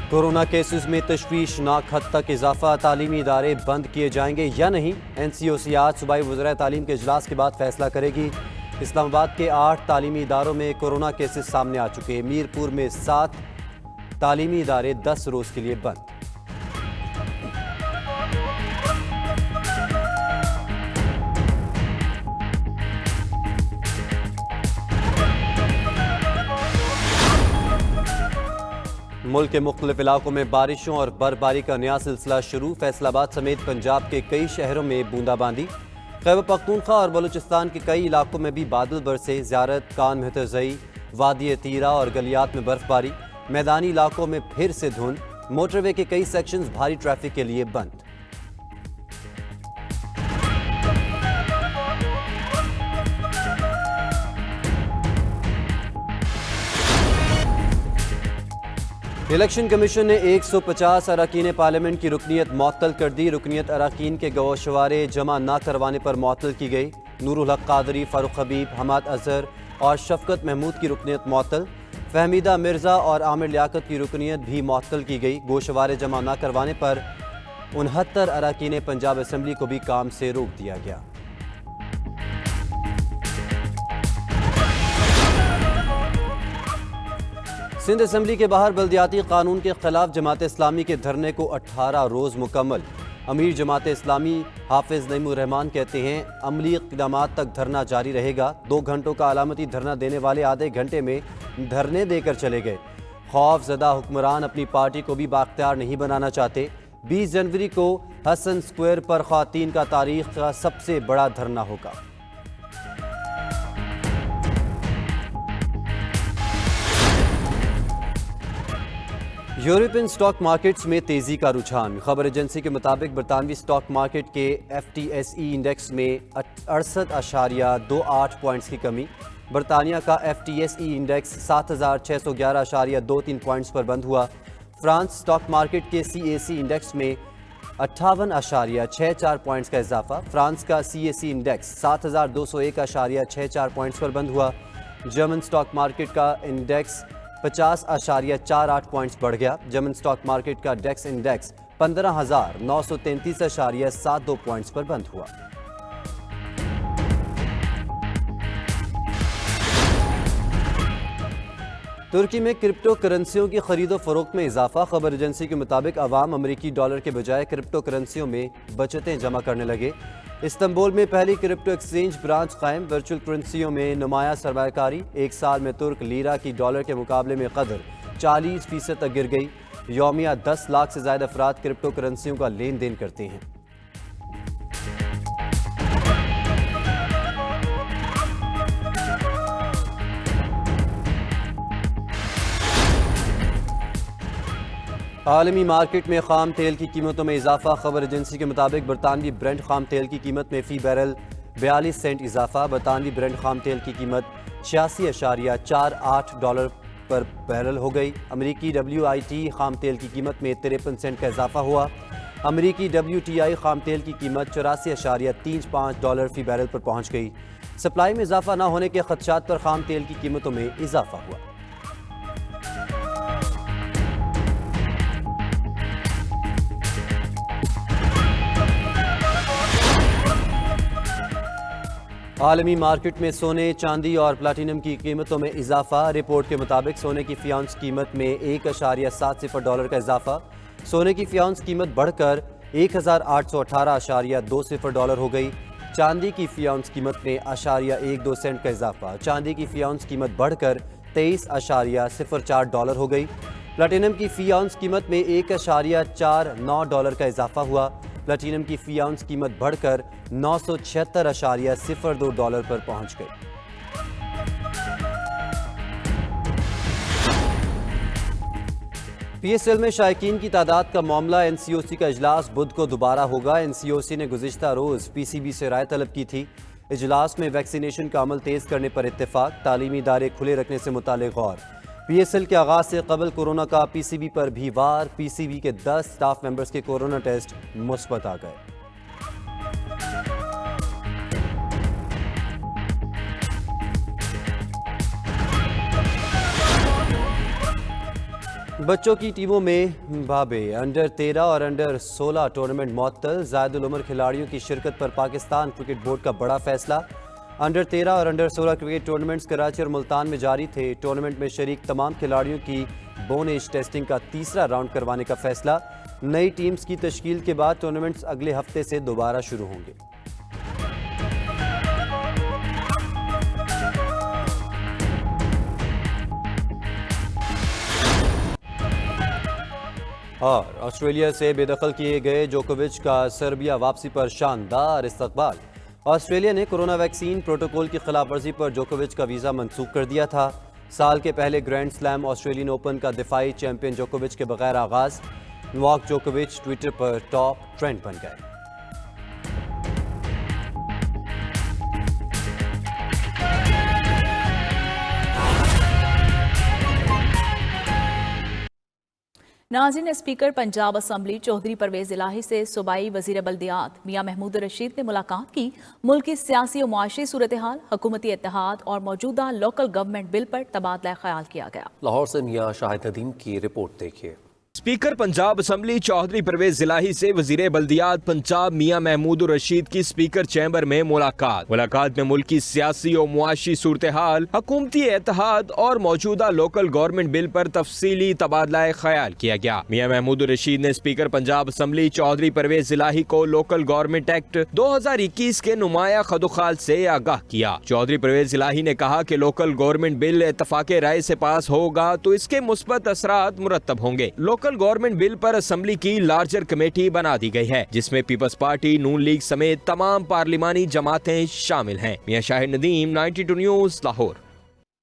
Corona cases میں تشویشناک حد تک اضافہ، تعلیمی ادارے بند کیے جائیں گے یا نہیں؟ این سی او سی آج صوبائی وزرائے تعلیم کے اجلاس کے بعد فیصلہ کرے گی۔ اسلام آباد کے 8 تعلیمی اداروں میں کورونا کیسز سامنے آ چکے، میرپور میں 7 تعلیمی ادارے 10 روز کے لیے بند۔ ملک کے مختلف علاقوں میں بارشوں اور برفباری کا نیا سلسلہ شروع، فیصل آباد سمیت پنجاب کے کئی شہروں میں بوندا باندی۔ خیبر پختونخوا اور بلوچستان کے کئی علاقوں میں بھی بادل برسے، زیارت، کان مہترزئی، وادی تیرا اور گلیات میں برفباری۔ میدانی علاقوں میں پھر سے دھند، موٹر وے کے کئی سیکشنز بھاری ٹریفک کے لیے بند۔ الیکشن کمیشن نے 150 اراکین پارلیمنٹ کی رکنیت معطل کر دی۔ رکنیت اراکین کے گوشوارے جمع نہ کروانے پر معطل کی گئی۔ نور الحق قادری، فاروق حبیب، حماد اظہر اور شفقت محمود کی رکنیت معطل۔ فہمیدہ مرزا اور عامر لیاقت کی رکنیت بھی معطل کی گئی۔ گوشوارے جمع نہ کروانے پر 69 اراکین پنجاب اسمبلی کو بھی کام سے روک دیا گیا۔ سندھ اسمبلی کے باہر بلدیاتی قانون کے خلاف جماعت اسلامی کے دھرنے کو 18 روز مکمل۔ امیر جماعت اسلامی حافظ نعیم الرحمان کہتے ہیں عملی اقدامات تک دھرنا جاری رہے گا۔ 2 گھنٹوں کا علامتی دھرنا دینے والے آدھے گھنٹے میں دھرنے دے کر چلے گئے۔ خوف زدہ حکمران اپنی پارٹی کو بھی بااختیار نہیں بنانا چاہتے۔ 20 جنوری کو حسن سکوئر پر خواتین کا تاریخ کا سب سے بڑا دھرنا ہوگا۔ یورپین سٹاک مارکیٹس میں تیزی کا رجحان۔ خبر ایجنسی کے مطابق برطانوی سٹاک مارکیٹ کے F T S E index میں 68.28 پوائنٹس کی کمی۔ برطانیہ کا F T S E index 7611.23 points پر بند ہوا۔ فرانس سٹاک مارکیٹ کے سی اے سی انڈیکس میں 58.64 پوائنٹس کا اضافہ۔ فرانس کا سی اے سی انڈیکس 7201.64 پوائنٹس پر بند ہوا۔ جرمن سٹاک مارکیٹ کا انڈیکس 50.48 پوائنٹس بڑھ گیا۔ جرمن سٹاک مارکیٹ کا ڈیکس انڈیکس 15,933.72 پوائنٹس پر بند ہوا۔ ترکی میں کرپٹو کرنسیوں کی خرید و فروخت میں اضافہ۔ خبر ایجنسی کے مطابق عوام امریکی ڈالر کے بجائے کرپٹو کرنسیوں میں بچتیں جمع کرنے لگے۔ استنبول میں پہلی کرپٹو ایکسچینج برانچ قائم۔ ورچوئل کرنسیوں میں نمایاں سرمایہ کاری۔ ایک سال میں ترک لیرہ کی ڈالر کے مقابلے میں قدر 40% تک گر گئی۔ یومیہ 10 لاکھ سے زائد افراد کرپٹو کرنسیوں کا لین دین کرتے ہیں۔ عالمی مارکیٹ میں خام تیل کی قیمتوں میں اضافہ۔ خبر ایجنسی کے مطابق برطانوی برنٹ خام تیل کی قیمت میں فی بیرل 42 سینٹ اضافہ۔ برطانوی برنٹ خام تیل کی قیمت 86.48 ڈالر پر بیرل ہو گئی۔ امریکی WTI خام تیل کی قیمت میں 53 سینٹ کا اضافہ ہوا۔ امریکی WTI خام تیل کی قیمت 84.35 ڈالر فی بیرل پر پہنچ گئی۔ سپلائی میں اضافہ نہ ہونے کے خدشات پر خام تیل کی قیمتوں میں اضافہ ہوا۔ عالمی مارکیٹ میں سونے، چاندی اور پلاٹینم کی قیمتوں میں اضافہ۔ رپورٹ کے مطابق سونے کی فی اونس قیمت میں 1.70 ڈالر کا اضافہ۔ سونے کی فی اونس قیمت بڑھ کر 1818.20 ڈالر ہو گئی۔ چاندی کی فی اونس قیمت میں 0.12 سینٹ کا اضافہ۔ چاندی کی فی اونس قیمت بڑھ کر 23.04 ڈالر ہو گئی۔ پلاٹینم کی فی اونس قیمت میں 1.49 ڈالر کا اضافہ ہوا۔ پلاٹینم کی فی اونس قیمت بڑھ کر 976.02 ڈالر پر پہنچ گئی۔ پی ایس ایل میں شائقین کی تعداد کا معاملہ۔ این سی او سی کا اجلاس بدھ کو دوبارہ ہوگا۔ این سی او سی نے گزشتہ روز پی سی بی سے رائے طلب کی تھی۔ اجلاس میں ویکسینیشن کا عمل تیز کرنے پر اتفاق۔ تعلیمی ادارے کھلے رکھنے سے متعلق غور۔ پی ایس ایل کے آغاز سے قبل کورونا کا پی سی بی پر بھی وار۔ پی سی بی کے 10 سٹاف ممبرز کے کورونا ٹیسٹ مثبت آ گئے۔ بچوں کی ٹیموں میں بابے انڈر 13 اور انڈر 16 ٹورنامنٹ معطل، زائد العمر کھلاڑیوں کی شرکت پر پاکستان کرکٹ بورڈ کا بڑا فیصلہ۔ انڈر 13 اور انڈر 16 کرکٹ ٹورنامنٹس کراچی اور ملتان میں جاری تھے۔ ٹورنامنٹ میں شریک تمام کھلاڑیوں کی بون ایج ٹیسٹنگ کا تیسرا راؤنڈ کروانے کا فیصلہ۔ نئی ٹیمز کی تشکیل کے بعد ٹورنامنٹس اگلے ہفتے سے دوبارہ شروع ہوں گے۔ اور آسٹریلیا سے بے دخل کیے گئے جوکووچ کا سربیا واپسی پر شاندار استقبال۔ آسٹریلیا نے کورونا ویکسین پروٹوکول کی خلاف ورزی پر جوکووچ کا ویزا منسوخ کر دیا تھا۔ سال کے پہلے گرینڈ سلیم آسٹریلین اوپن کا دفاعی چیمپئن جوکووچ کے بغیر آغاز۔ نواک جوکووچ ٹویٹر پر ٹاپ ٹرینڈ بن گئے۔ ناظرین، اسپیکر پنجاب اسمبلی چودھری پرویز الہی سے صوبائی وزیر بلدیات میاں محمود رشید نے ملاقات کی۔ ملکی سیاسی و معاشی صورتحال، حکومتی اتحاد اور موجودہ لوکل گورنمنٹ بل پر تبادلہ خیال کیا گیا۔ لاہور سے میاں شاہد ندیم کی رپورٹ دیکھیے۔ اسپیکر پنجاب اسمبلی چودھری پرویز الہی سے وزیر بلدیات پنجاب میاں محمود رشید کی اسپیکر چیمبر میں ملاقات میں ملکی سیاسی و معاشی صورتحال، حکومتی اتحاد اور موجودہ لوکل گورنمنٹ بل پر تفصیلی تبادلہ خیال کیا گیا۔ میاں محمود رشید نے اسپیکر پنجاب اسمبلی چودھری پرویز الہی کو لوکل گورنمنٹ ایکٹ 2021 کے نمایاں خدوخال سے آگاہ کیا۔ چودھری پرویز الہی نے کہا کہ لوکل گورنمنٹ بل اتفاق رائے سے پاس ہوگا تو اس کے مثبت اثرات مرتب ہوں گے۔ لوکل گورنمنٹ بل پر اسمبلی کی لارجر کمیٹی بنا دی گئی ہے، جس میں پیپلز پارٹی، نون لیگ سمیت تمام پارلیمانی جماعتیں شامل ہیں۔ میاں شاہد ندیم، 92 نیوز، لاہور۔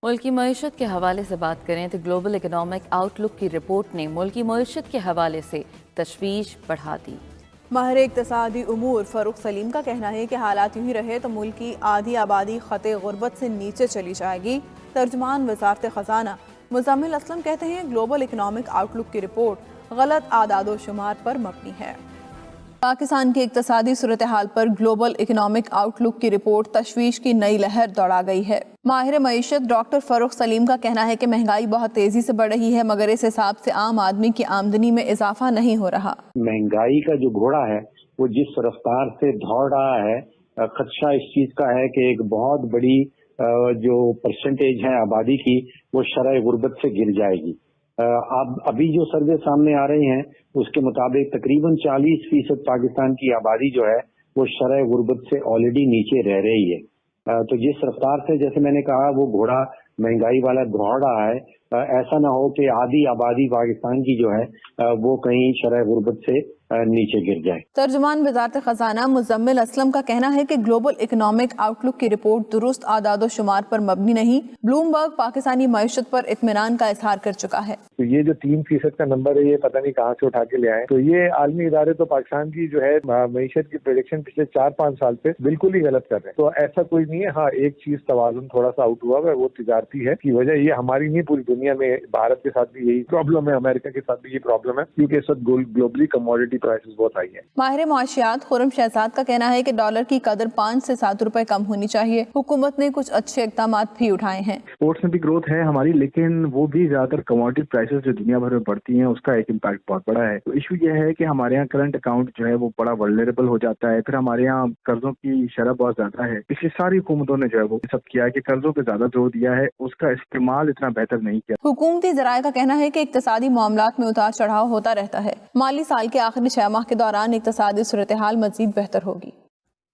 ملکی معیشت کے حوالے سے بات کریں تو گلوبل اکنامک آؤٹ لک کی رپورٹ نے ملکی معیشت کے حوالے سے تشویش بڑھا دی۔ ماہر اقتصادی امور فاروق سلیم کا کہنا ہے کہ حالات یوں ہی رہے تو ملک کی آدھی آبادی خط غربت سے نیچے چلی جائے گی۔ ترجمان وزارت خزانہ مزمل اسلم کہتے ہیں گلوبل اکنامک آؤٹ لک کی رپورٹ غلط اعداد و شمار پر مبنی ہے۔ پاکستان کی اقتصادی صورتحال پر گلوبل اکنامک آؤٹ لک کی رپورٹ تشویش کی نئی لہر دوڑا گئی ہے۔ ماہر معیشت ڈاکٹر فاروق سلیم کا کہنا ہے کہ مہنگائی بہت تیزی سے بڑھ رہی ہے، مگر اس حساب سے عام آدمی کی آمدنی میں اضافہ نہیں ہو رہا۔ مہنگائی کا جو گھوڑا ہے وہ جس رفتار سے دوڑ رہا ہے، خدشہ اس چیز کا ہے کہ ایک بہت بڑی جو پرسنٹیج ہے آبادی کی وہ شرح غربت سے گر جائے گی۔ ابھی جو سروے سامنے آ رہے ہیں اس کے مطابق تقریباً 40% پاکستان کی آبادی جو ہے وہ شرح غربت سے آلریڈی نیچے رہ رہی ہے۔ تو جس رفتار سے جیسے میں نے کہا وہ گھوڑا مہنگائی والا دوڑ رہا ہے، ایسا نہ ہو کہ آدھی آبادی پاکستان کی جو ہے وہ کہیں شرح غربت سے نیچے گر جائے۔ ترجمان وزارت خزانہ مزمل اسلم کا کہنا ہے کہ گلوبل اکنامک آؤٹ لک کی رپورٹ درست اعداد و شمار پر مبنی نہیں۔ بلوم برگ پاکستانی معیشت پر اطمینان کا اظہار کر چکا ہے۔ تو یہ جو 3% کا نمبر ہے یہ پتہ نہیں کہاں سے اٹھا کے لے آئے، تو یہ عالمی ادارے تو پاکستان کی جو ہے معیشت کی پریڈکشن پچھلے 4-5 سال سے بالکل ہی غلط کر رہے ہیں۔ تو ایسا کوئی نہیں ہے، ہاں ایک چیز توازن تھوڑا سا آؤٹ ہوا ہے، وہ تجارتی ہے کی وجہ، یہ ہماری نہیں پوری دنیا میں، بھارت کے ساتھ بھی یہی پرابلم ہے، امریکہ کے ساتھ بھی یہ پرابلم ہے، کیونکہ اس وقت گلوبلی کموڈیٹی پرائسز بہت ہائی ہے۔ ماہر معاشیات خرم شہزاد کا کہنا ہے کہ ڈالر کی قدر 5 سے 7 روپے کم ہونی چاہیے۔ حکومت نے کچھ اچھے اقدامات بھی اٹھائے ہیں۔ ایکسپورٹس میں بھی گروتھ ہے ہماری، لیکن وہ بھی زیادہ تر کموڈیٹی پرائسز جو دنیا بھر میں بڑھتی ہیں اس کا ایک امپیکٹ بہت بڑا ہے۔ تو ایشو یہ ہے کہ ہمارے یہاں کرنٹ اکاؤنٹ جو ہے وہ بڑا ولنریبل ہو جاتا ہے، پھر ہمارے یہاں قرضوں کی شرح بہت زیادہ ہے۔ پچھلی ساری حکومتوں نے جو ہے وہ سب کیا ہے کہ قرضوں پہ زیادہ زور دیا ہے، اس کا استعمال اتنا بہتر نہیں کیا۔ حکومتی ذرائع کا کہنا ہے کہ اقتصادی معاملات میں اتار چڑھاؤ ہوتا رہتا ہے۔ مالی سال کے آخری 6 ماہ کے دوران اقتصادی صورتحال مزید بہتر ہوگی۔